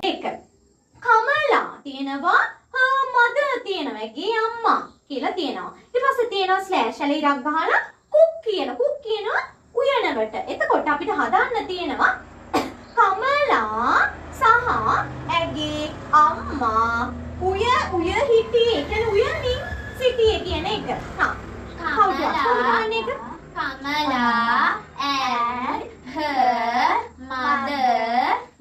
එක. කමලා තියෙනවා her mother තියෙනවා. ගේ අම්මා කියලා තියෙනවා. ඊට පස්සේ තියෙනවා ස්ලෑෂ් වල ඉරක් ගහලා cook කියනවා උයනවට. එතකොට අපිට හදාන්න තියෙනවා කමලා සහ ඇගේ අම්මා උය හිටියේ. කියන්නේ උයමින් සිටියේ කියන එක. හා. Kamala and her mother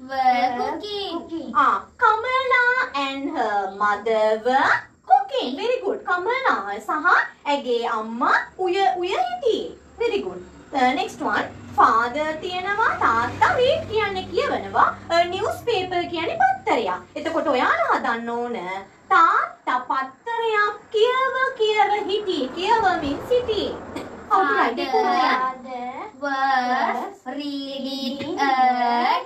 were cooking. Kamala and her mother were cooking. Very good. Kamala සහ ඇගේ අම්මා උය හිටියේ. Very good. Next one. Father තියෙනවා තාත්තා read කියන්නේ කියවනවා. Newspaper කියන්නේ පත්තරයක්. එතකොට ඔයාලා හදන්න ඕන තාත්තා පත්තරයක් කියව හිටියේ. කියවමින් සිටියේ. Father was reading a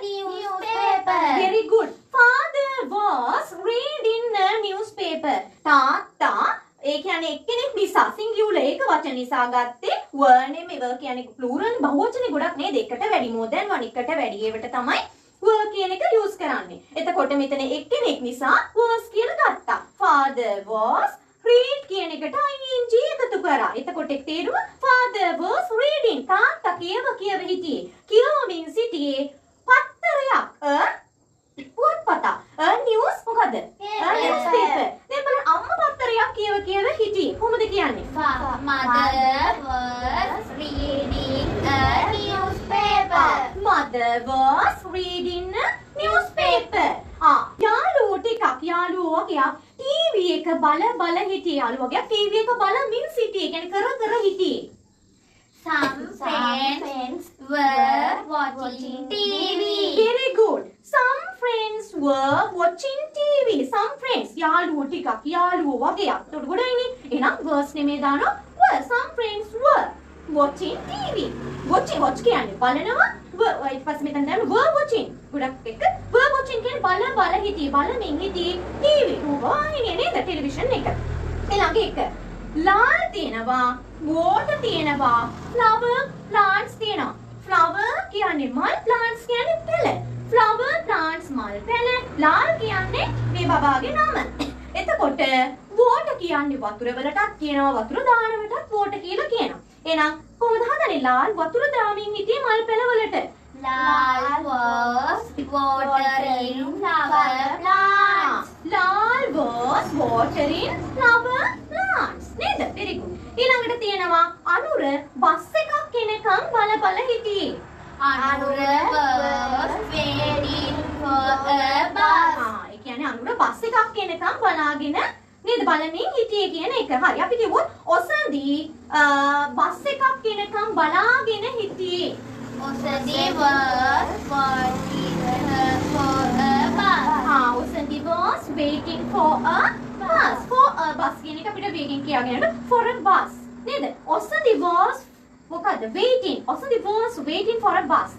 newspaper. Very good. Father was reading a newspaper. තාත්තා ඒ කියන්නේ එක්කෙනෙක් නිසා සිංගියුලර් එක වචන නිසා ගත්තේ were නෙමෙයි. were කියන්නේ plural බහුවචනේ ගොඩක් නේද? එකට වැඩි more than one එකට වැඩි. ඒවට තමයි were කියන එක use කරන්නේ. එතකොට මෙතන එක්කෙනෙක් නිසා was කියලා ගත්තා. Father was read කියන එකට ing එකතු කරා. එතකොට තේරුම father was reading. තාත්තා කියව හිටියේ. කියවමින් සිටියේ පත්තරයක්. පුවත්පත. news මොකද? newspaper. දැන් බලන්න අම්මා පත්තරයක් කියව හිටියේ. කොහොමද කියන්නේ? Mother was reading a newspaper. Mother was reading a newspaper. යාළුවෝ ටිකක් යාළුවෝ වගේ TV එක බල හිටියේ. යාළුවෝ වගේ TV එක බලමින් සිටියේ. කියන්නේ කර හිටියේ. Some friends were watching TV. Very good. Some friends were watching TV. Some friends යාළුවෝ ටිකක් යාළුවෝ වගේ. එතකොට ගොඩයිනේ. එහෙනම් words නෙමෙයි දානවා. were. Some friends were watching TV. watch කියන්නේ බලනවා. ඊට පස්සේ මෙතන දාන්න were watching. ගොඩක් එක were watching කියන්නේ බල හිටියේ. බලමින් හිටියේ TV. වාහිනිය නේද? ටෙලිවිෂන් එක. ඊළඟ එක. ලාල් තියෙනවා. water තියෙනවා. flower plants තියෙනවා. flower කියන්නේ මල්, plants කියන්නේ පැල. flower plants මල් පැල. ලාල් කියන්නේ මේ බබාගේ නම. එතකොට water කියන්නේ වතුර වලටත් කියනවා. වතුර දානවටත් water කියලා කියනවා. එහෙනම් කොහොමද හදන්නේ? ලාල් වතුර දාමින් හිටියේ මල් පැල වලට. Lal was watering flower plants. Lal was watering flower plants. නේද? very good. ඊළඟට තියෙනවා අනුර බස් එකක් එනකම් බල හිටියේ. Anura was waiting for a bus. ඒ කියන්නේ අනුර බස් එකක් එනකම් බලාගෙන නේද බලමින් හිටියේ කියන එක. හරි. අපි කිව්වොත් ඔසන්දී බස් එකක් එනකම් බලාගෙන හිටියේ. Osandi was waiting for a bus. Osandi was waiting for a bus. For a bus කියන එක අපිට වේගෙන් කියාගෙන for a bus නේද? Osandi was මොකද්ද? waiting. Osandi was waiting for a bus.